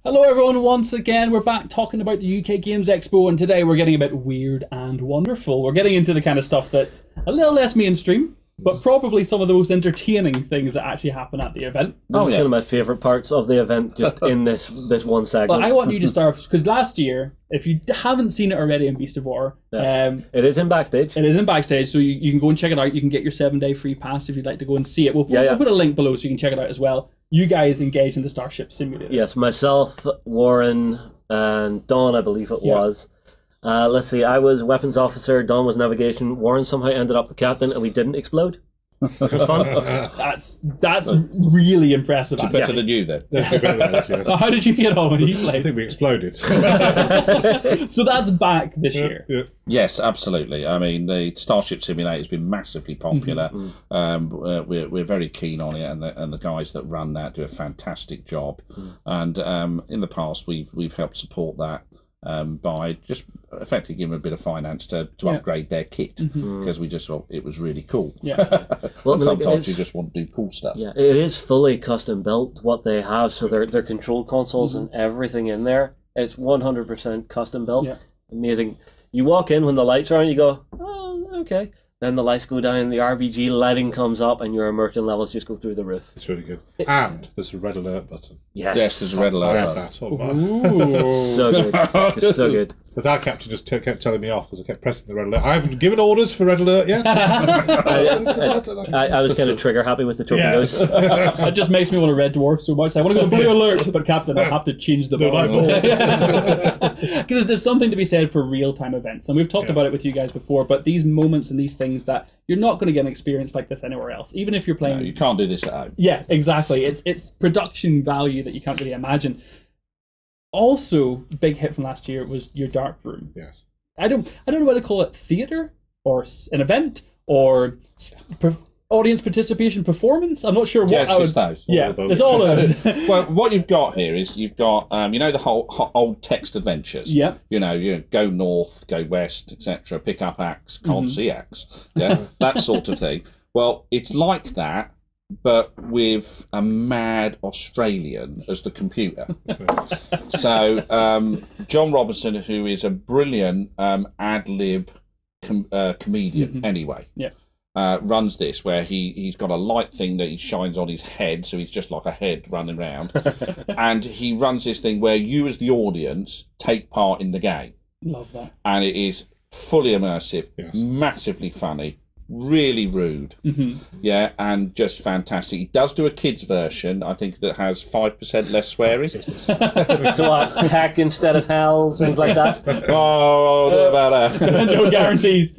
Hello everyone, once again we're back talking about the UK Games Expo, and today we're getting a bit weird and wonderful. We're getting into the kind of stuff that's a little less mainstream, but probably some of the most entertaining things that actually happen at the event. This is one of my favourite parts of the event, just in this one segment. Well, I want you to start, because last year, if you haven't seen it already in Beast of War, it is in Backstage. It is in Backstage, so you can go and check it out. You can get your 7-day free pass if you'd like to go and see it. We'll put a link below so you can check it out as well. You guys engaged in the Starship Simulator. Yes, myself, Warren, and Dawn, I believe it was. Let's see, I was weapons officer, Dawn was navigation, Warren somehow ended up the captain, and we didn't explode. Which was fun. That's really impressive. It's better than you, then. Yes. How did you get on when you played? I think we exploded. So that's back this year. Yeah. Yes, absolutely. I mean, the Starship Simulator has been massively popular. We're very keen on it, and the guys that run that do a fantastic job. And in the past, we've helped support that. By just effectively giving them a bit of finance to upgrade their kit, because we just thought it was really cool. Yeah. Well, sometimes you just want to do cool stuff. Yeah, it is fully custom built, what they have, so their control consoles and everything in there, it's 100% custom built. Yeah. Amazing. You walk in when the lights are on, you go, oh, okay. Then the lights go down, the RBG lighting comes up, and your immersion levels just go through the roof. It's really good. And there's a red alert button. Yes, there's a red alert button. So good. Just so good. So our captain just kept telling me off because I kept pressing the red alert. I haven't given orders for red alert yet. I was kind of trigger happy with the torpedoes. It just makes me want a red dwarf so much. I want to go blue alert, but Captain, I have to change the bar. Because there's something to be said for real-time events, and we've talked about it with you guys before, but these moments and these things that you're not going to get an experience like this anywhere else, even if you're playing. No, you can't do this at home. Yeah, exactly. It's production value that you can't really imagine. Also, big hit from last year was your Darkroom. Yes. I don't know whether to call it theater or an event or audience participation performance. I'm not sure what. Yes, it's those. Yeah, it's all of those. Well, what you've got here is you've got you know, the whole old text adventures. Yeah. You know, you go north, go west, etc. Pick up axe, can't see axe. Yeah, that sort of thing. Well, it's like that, but with a mad Australian as the computer. So John Robinson, who is a brilliant ad-lib comedian anyway. Yeah. Runs this, where he's got a light thing that he shines on his head, so he's just like a head running around. And he runs this thing where you as the audience take part in the game. Love that. And it is fully immersive, massively funny, really rude, yeah, and just fantastic. He does do a kids version, I think, that has 5% less swearing. So heck instead of hell, things like that. Oh, I don't know about that. No guarantees.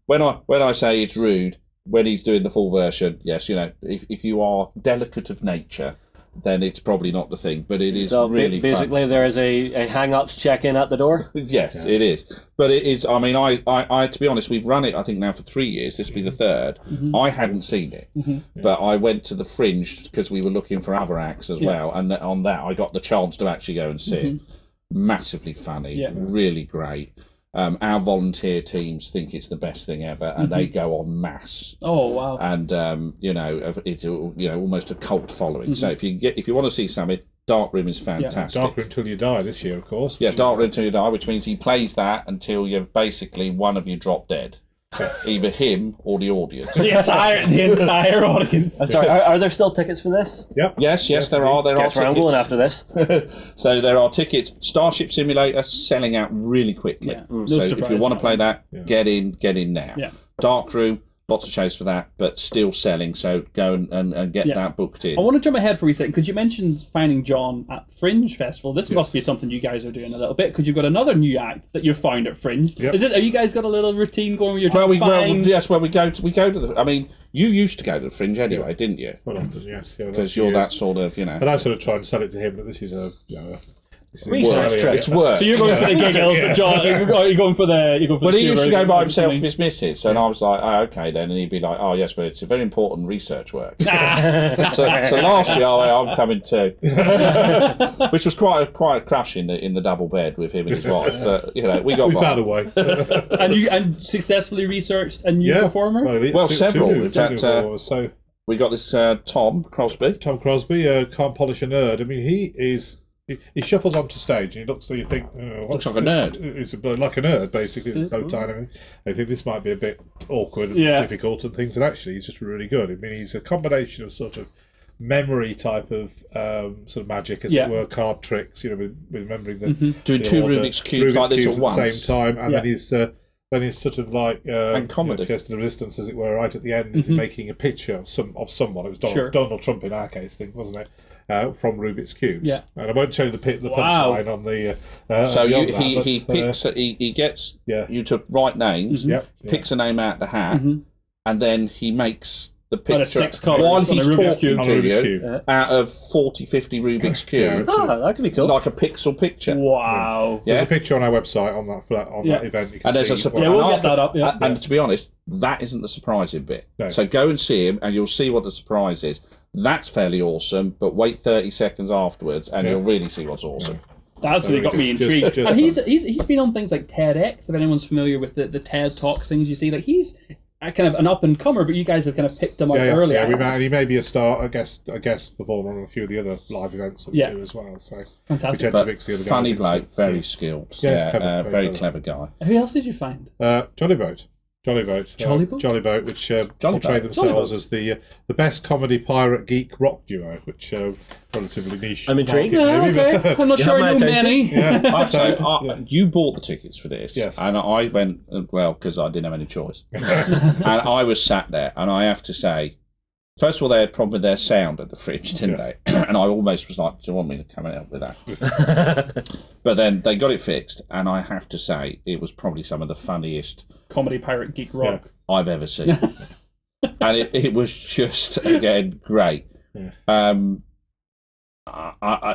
When I say it's rude, when he's doing the full version, yes, you know, if you are delicate of nature, then it's probably not the thing, but it is really basically fun. There is a hang-ups check-in at the door. Yes, it is. But it is, I mean, I to be honest, we've run it, I think, now for 3 years. This will be the third. I hadn't seen it, but I went to the Fringe because we were looking for other acts as well, and on that I got the chance to actually go and see it. Massively funny, really great. Our volunteer teams think it's the best thing ever, and they go en masse. Oh wow! And you know, it's almost a cult following. So if you want to see something, Darkroom is fantastic. Darkroom Till You Die this year, of course. Yeah, Darkroom Till You Die, which means he plays that until you're basically one of you drop dead. Yes. Either him or the audience. The entire audience. Sorry, are there still tickets for this? Yep. Yes, there are. There are tickets. Going after this. So there are tickets. Starship Simulator selling out really quickly. Yeah. So if you want to play that, get in now. Yeah. Darkroom. Lots of shows for that, but still selling, so go and get that booked in. I want to jump ahead for a second, because you mentioned finding John at Fringe Festival. This must be something you guys are doing a little bit, because you've got another new act that you've found at Fringe. Yep. Have you guys got a little routine going where you're trying to find... we go to the... I mean, you used to go to the Fringe anyway, didn't you? Well, often, yes. Because you're that sort of, you know... But I sort of try and sell it to him that this is a... research trip. It's work. So you're going for the giggles, but John, you're going for the. Well, he used to go by himself with his missus, and I was like, oh, okay then, and he'd be like, oh yes, but it's a very important research work. so last year I'm coming too, which was quite a crash in the double bed with him and his wife. But you know, we found a way. and successfully researched a new performer. Well, several. In fact, we got this Tom Crosby. Tom Crosby, Can't Polish a Nerd. I mean, he is he shuffles onto stage and he looks, so you think, looks like a nerd. It's like a nerd, basically. With bow tie and everything. I think this might be a bit awkward and difficult and things, and actually he's just really good. I mean, he's a combination of sort of memory type of sort of magic, as it were, card tricks, with remembering the doing two Rubik's cubes like this at once, the same time, and then he's sort of like and comedy, Kirsten of Resistance, as it were, right at the end, is making a picture of someone. It was Donald Trump in our case, wasn't it? From Rubik's cubes, and I won't show you the punchline on the. So he picks, he gets you to write names, picks a name out the hat, and then he makes the picture while he's talking to you out of 40, 50 Rubik's cubes. That could be cool. Like a pixel picture. Wow. There's a picture on our website on that event. You can and there's see a surprise. We'll get that up. And to be honest, that isn't the surprising bit. No. So go and see him, and you'll see what the surprise is. That's fairly awesome, but wait 30 seconds afterwards, and you'll really see what's awesome. That's really got me intrigued. And he's been on things like TEDx. If anyone's familiar with the TED Talks things you see, like he's kind of an up and comer, but you guys have kind of picked him up earlier. And he may be a guest performer on a few of the other live events that we do as well. So fantastic. We tend to mix the other guys. Funny bloke, very skilled. Very clever guy. Who else did you find? Jolly Boat, which portray themselves as the best comedy pirate geek rock duo, which relatively niche. I'm intrigued. Okay. I'm not sure I know many. You bought the tickets for this, and I went because I didn't have any choice, and I was sat there, and I have to say, first of all, they had a problem with their sound at the Fringe, didn't they? And I almost was like, do you want me to come out with that? But then they got it fixed, and I have to say, it was probably some of the funniest comedy pirate geek rock I've ever seen. And it was just, again, great.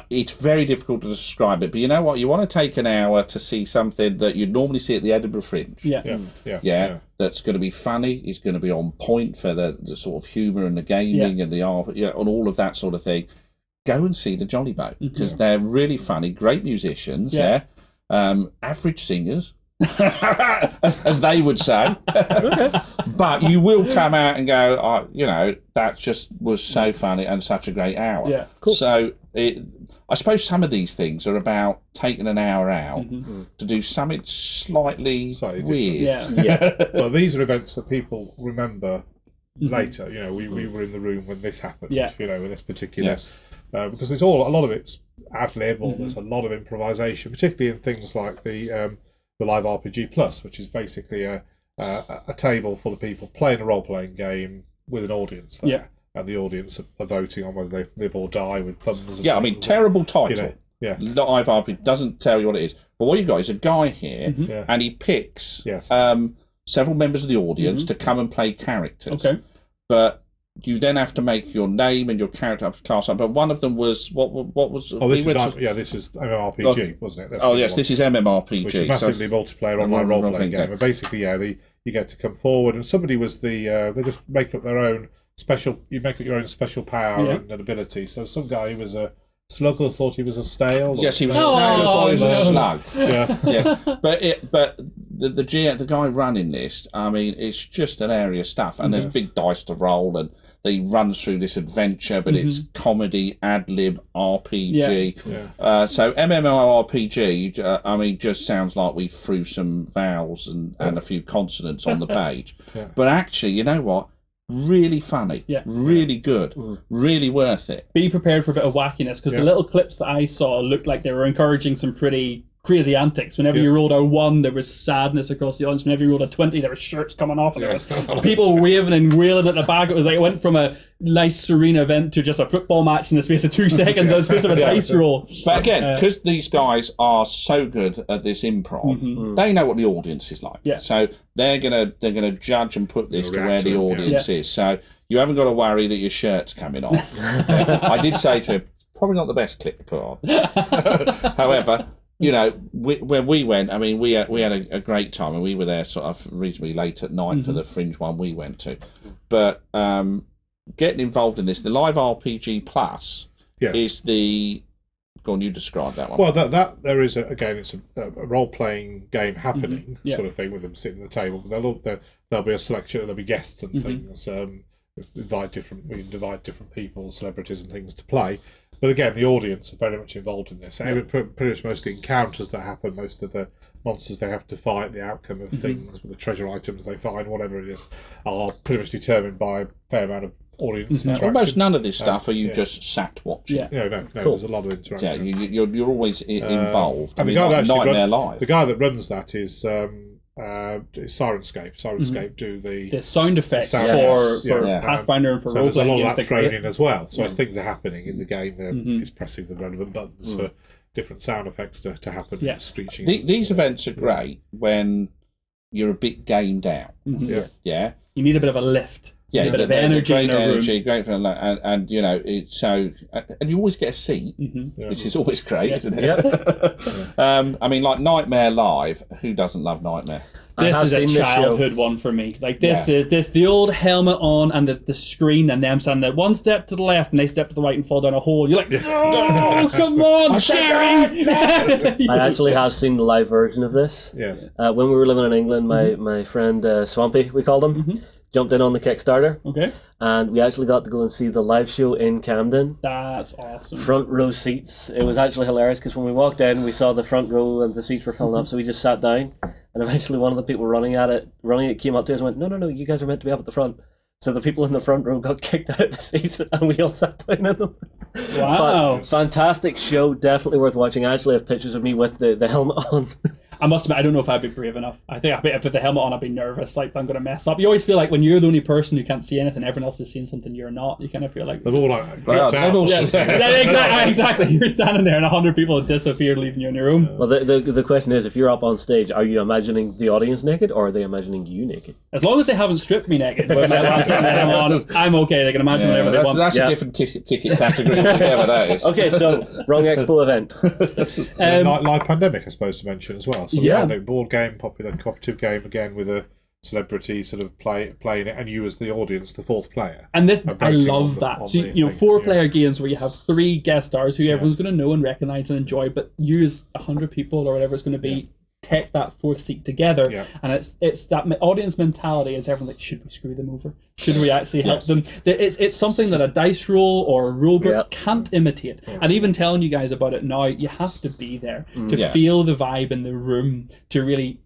It's very difficult to describe it, but you know what? You want to take an hour to see something that you'd normally see at the Edinburgh Fringe. That's going to be funny. It's going to be on point for the sort of humour and the gaming and the art, and all of that sort of thing. Go and see the Jolly Boat, because they're really funny, great musicians. Average singers. as they would say. But you will come out and go, that just was so funny and such a great hour. Yeah, cool. So I suppose some of these things are about taking an hour out to do something slightly weird. Well, these are events that people remember later. We were in the room when this happened. With this particular because there's a lot of it's ad lib, or there's a lot of improvisation, particularly in things like the Live RPG Plus, which is basically a table full of people playing a role-playing game with an audience there. And the audience are voting on whether they live or die with thumbs. And terrible title. Live RPG doesn't tell you what it is. But what you've got is a guy here, and he picks several members of the audience to come and play characters. Okay. But you then have to make your name and your character up to class up. But one of them was what was? Oh, this is MMORPG, wasn't it? This is MMORPG, which is massively multiplayer online role-playing game. And basically, you get to come forward, and somebody was they just make up their own special. You make up your own special power and ability. So some guy who was a slug thought he was a snail. Yes, he was a snail. Thought he was a slug. Yes, but the guy running this, I mean, it's just hilarious stuff. And there's big dice to roll, and he runs through this adventure, but it's comedy, ad lib, RPG. So MMORPG, I mean, just sounds like we threw some vowels and a few consonants on the page. But actually, you know what? Really funny, really good, really worth it. Be prepared for a bit of wackiness, because the little clips that I saw looked like they were encouraging some pretty crazy antics. Whenever you rolled a 1, there was sadness across the audience. Whenever you rolled a 20, there were shirts coming off, and there was people waving and wailing at the back. It was like it went from a nice serene event to just a football match in the space of 2 seconds in the space of a dice roll. But again, because these guys are so good at this improv, they know what the audience is like. So they're gonna judge and put this to where the audience is. So you haven't got to worry that your shirt's coming off. I did say to him, it's probably not the best clip to put on. However, when we went, I mean, we had a great time, and we were there sort of reasonably late at night for the Fringe one we went to. But getting involved in this, the Live RPG Plus is the... Go on, you describe that one. Well, that there is, it's a role-playing game happening sort of thing with them sitting at the table. There'll be a selection, there'll be guests and things. We invite different people, celebrities and things to play. But again, the audience are very much involved in this. Pretty much most of the encounters that happen, most of the monsters they have to fight, the outcome of things, the treasure items they find, whatever it is, are pretty much determined by a fair amount of audience interaction. Almost none of this stuff are you just sat watching. No, there's a lot of interaction. Yeah, you're always involved. And Nightmare Live. The guy that runs that is Sirenscape. Sirenscape do the sound effects for Pathfinder and for so there's a lot role-playing of that games. thrown in as well. So as things are happening in the game, he's pressing the relevant buttons for different sound effects to happen. Yeah. Screeching. These events are great when you're a bit gamed out. Yeah. You need a bit of a lift. Yeah, a bit of energy in a room. Great for and you know it's so, and you always get a seat, which is always great, isn't it? I mean, like Nightmare Live. Who doesn't love Nightmare? This is a childhood one for me. Like this is the old helmet on and the screen, and them standing there one step to the left and they step to the right and fall down a hole. You're like, oh, come on, Sherry! I actually have seen the live version of this. Yes. When we were living in England, my friend Swampy, we called him, jumped in on the Kickstarter. Okay. And we actually got to go and see the live show in Camden. That's awesome. Front row seats. It was actually hilarious because when we walked in, we saw the front row and the seats were filling up, so we just sat down. And eventually one of the people running it came up to us and went, no, you guys are meant to be up at the front. So the people in the front row got kicked out of the seats and we all sat down in them. Wow. But fantastic show, definitely worth watching. I actually have pictures of me with the helmet on. I must admit, I don't know if I'd be brave enough. I think if with the helmet on, I'd be nervous, like I'm going to mess up. You always feel like when you're the only person who can't see anything, everyone else is seeing something you're not. You kind of feel like... They're all like... exactly. You're standing there and 100 people have disappeared, leaving you in your room. Well, the question is, if you're up on stage, are you imagining the audience naked or are they imagining you naked? As long as they haven't stripped me naked, with my helmet on, I'm okay. They can imagine whatever they want. That's a different ticket category altogether, that is. Okay, so, wrong Expo event. Live Pandemic, I suppose, to mention as well. So board game, popular cooperative game, again with a celebrity sort of playing it, and you as the audience, the fourth player. And this, I love that. So, you know, 4-player games where you have 3 guest stars who everyone's going to know and recognise and enjoy, but you as 100 people or whatever it's going to be, take that 4th seat together. And it's that audience mentality is everyone's like, should we screw them over? Should we actually help them? It's something that a dice roll or a rule book can't imitate. And even telling you guys about it now, you have to be there to feel the vibe in the room, to really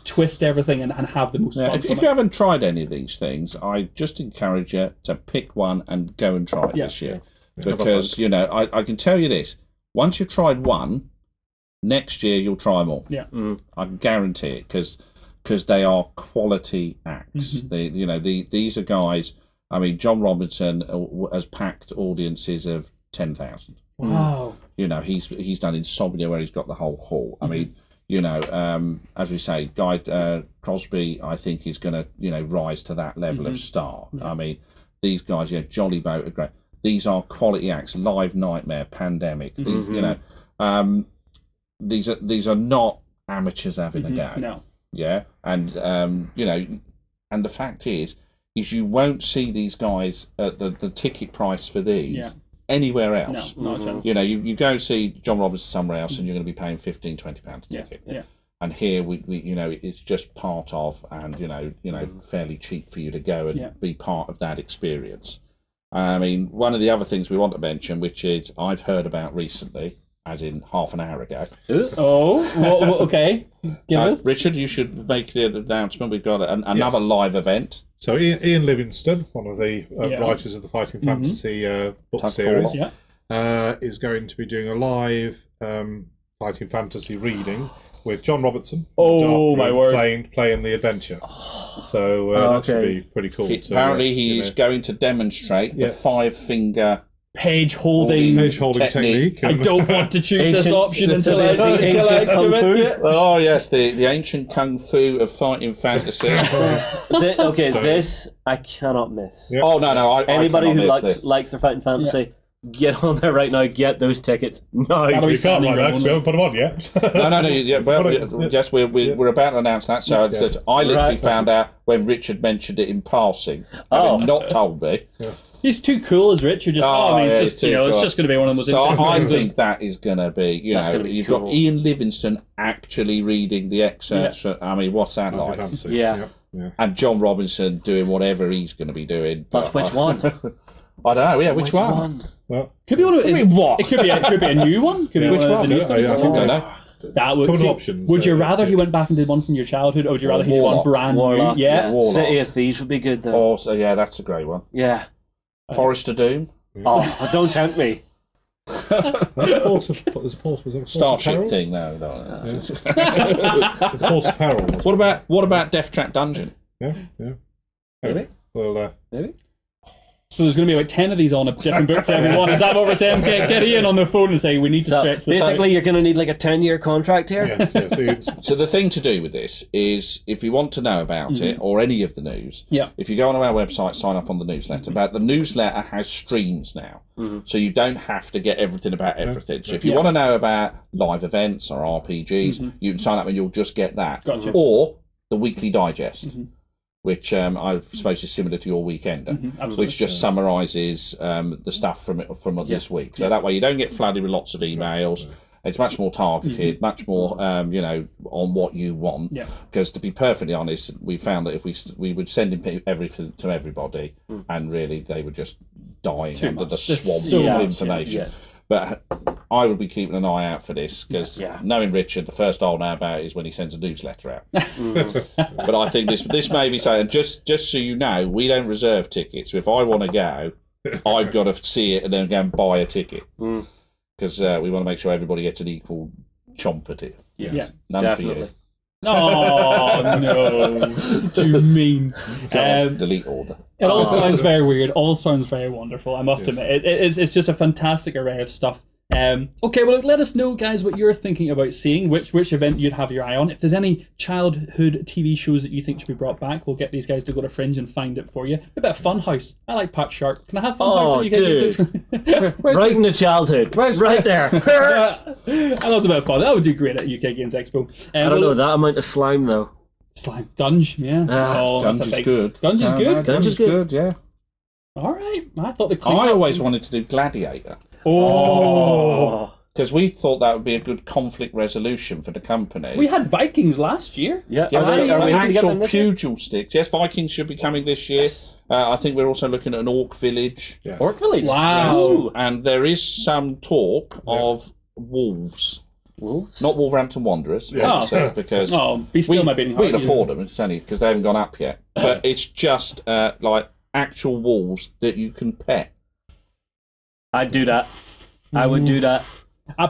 twist everything and have the most fun. If you haven't tried any of these things, I just encourage you to pick one and go and try it this year. Because, you know, I can tell you this, once you've tried one, next year you'll try more. I can guarantee it, because they are quality acts. These are guys. I mean, John Robinson has packed audiences of 10,000. Wow. You know, he's done Insomnia where he's got the whole hall. I mean, you know, as we say, Guy Crosby, I think, is going to, you know, rise to that level of star. I mean, these guys, Jolly Boat are great. These are quality acts. Live Nightmare, Pandemic. These, you know. These are not amateurs having a go. No. Yeah, and you know, and the fact is you won't see these guys at the ticket price for these anywhere else. No, not a chance. You know, you go see John Robinson somewhere else, and you're going to be paying £15-20 a ticket. And here we you know, it's just part of, and you know, fairly cheap for you to go and be part of that experience. I mean, one of the other things we want to mention, which is I've heard about recently, as in half an hour ago. Okay. Richard, you should make the announcement. We've got another live event. So Ian Livingston, one of the writers of the Fighting Fantasy book series, is going to be doing a live Fighting Fantasy reading with John Robertson. Oh, my word. Playing the adventure. So that should be pretty cool. Apparently he is going to demonstrate the 5-finger... page holding technique. I don't want to choose this option until I commit to it. Oh yes, the ancient kung fu of fighting fantasy. This I cannot miss. Oh no! Anybody who likes their fighting fantasy, get on there right now. Get those tickets. No, we can't right now. We haven't put them on yet. No. Yeah, well, yes, we're about to announce that. So I literally found out when Richard mentioned it in passing, having not told me. He's too cool as Richard. It's just going to be one of the most interesting things. I think that is going to be, you've got Ian Livingston actually reading the excerpts. I mean, what's that like? Yeah. And John Robinson doing whatever he's going to be doing. But which one? I don't know. Yeah, which one? Well, could be one of what? It could be a new one. Could be Which one of one? the new stuff. I don't know. That would options. Would you rather he went back and did one from your childhood, or would you rather he did one brand Warlock, new? Yeah. Warlock. City of Thieves would be good though. Also, yeah, that's a great one. Yeah. Forest of Doom. Oh, don't tempt me. Starship thing, no. Port of Peril. What about Death Trap Dungeon? Yeah. Maybe. Well, Maybe. So there's going to be like 10 of these on a different book for everyone. Is that what we're saying? Get Ian on the phone and say we need to stretch this. Basically, you're going to need like a 10-year contract here. Yes. So the thing to do with this is, if you want to know about it or any of the news, if you go on our website, sign up on the newsletter. But the newsletter has streams now, so you don't have to get everything about everything. So if you want to know about live events or RPGs, you can sign up and you'll just get that. Gotcha. Or the weekly digest. Which I suppose is similar to your Weekender, which just summarises the stuff from this week. So that way you don't get flooded with lots of emails. It's much more targeted, much more on what you want. Because to be perfectly honest, we found that if we would send everything to everybody, and really they were just dying under the swamp of information. But I would be keeping an eye out for this, because knowing Richard, the first I'll know about it is when he sends a newsletter out. But I think this may be saying, just so you know, we don't reserve tickets. So if I want to go, I've got to see it and then go and buy a ticket. Because we want to make sure everybody gets an equal chomp at it. None definitely. for you. Oh no! Too mean. Delete order. It all sounds very weird. All sounds very wonderful. I must admit, it's just a fantastic array of stuff. Okay, well, let us know, guys, what you're thinking about seeing, which event you'd have your eye on. If there's any childhood TV shows that you think should be brought back, we'll get these guys to go to Fringe and find it for you. A bit of Funhouse. I like Pat Shark. Can I have Funhouse? Right in the childhood. Right there. I love a bit of fun. That would do great at UK Games Expo. I don't know, that amount of slime, though. Slime. Gunge, yeah. Gunge is good. Gunge is good? Gunge is good, yeah. All right. I thought I always wanted to do Gladiator. Because we thought that would be a good conflict resolution for the company. We had Vikings last year. Yeah, are we actual pugil sticks? Yes, Vikings should be coming this year. Yes. I think we're also looking at an Orc Village. Yes. Orc Village? Wow. Yes. And there is some talk of wolves. Wolves? Not Wolverhampton Wanderers, because be still my beating heart. We can afford them. It's only because they haven't gone up yet. But it's just like actual wolves that you can pet. I'd do that. I would do that.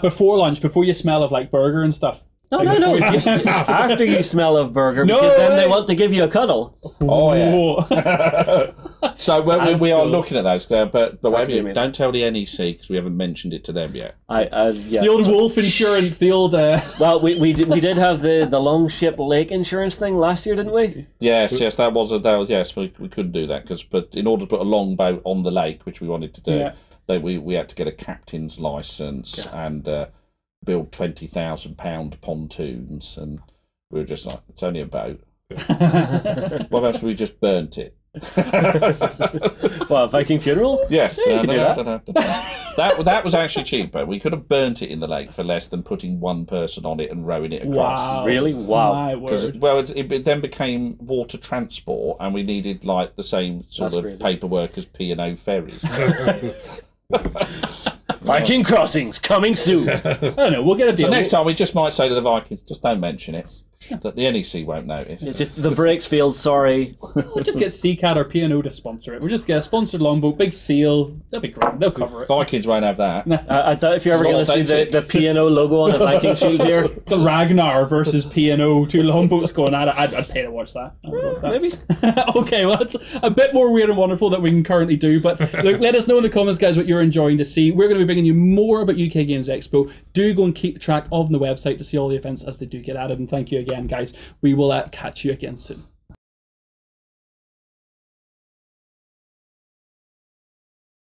Before lunch, before you smell of like burger and stuff. No. After you smell of burger, because then they want to give you a cuddle. Oh yeah. So we are looking at those, but don't tell the NEC because we haven't mentioned it to them yet. The old wolf insurance, the old. Well, we did have the Long Ship Lake insurance thing last year, didn't we? Yes, that was yes. We couldn't do that but in order to put a longboat on the lake, which we wanted to do. We had to get a captain's licence and build £20,000 pontoons, and we were just like, it's only a boat. What about if we just burnt it? What, Viking funeral? Yes. Yeah, you could do that was actually cheaper. We could have burnt it in the lake for less than putting one person on it and rowing it across. Wow. Really? Wow. It then became water transport, and we needed like the same sort of paperwork as P&O ferries. Viking crossings coming soon. I don't know. We'll get a deal. So next time we just might say to the Vikings, just don't mention it. That the NEC won't notice. Just the brakes field. Sorry. We'll just get CCAD or P&O to sponsor it. We'll just get a sponsored longboat, big seal. That'll be great. They'll cover it. Vikings won't have that. I doubt if you're ever going to see the P&O logo on a Viking shield here. The Ragnar versus P&O, two longboats going at it. I'd pay to watch that. Maybe. Okay, well, that's a bit more weird and wonderful that we can currently do. But look, let us know in the comments, guys, what you're enjoying to see. We're going to be bringing you more about UK Games Expo. Do go and keep track of the website to see all the events as they do get added. And thank you again, guys. We will catch you again soon.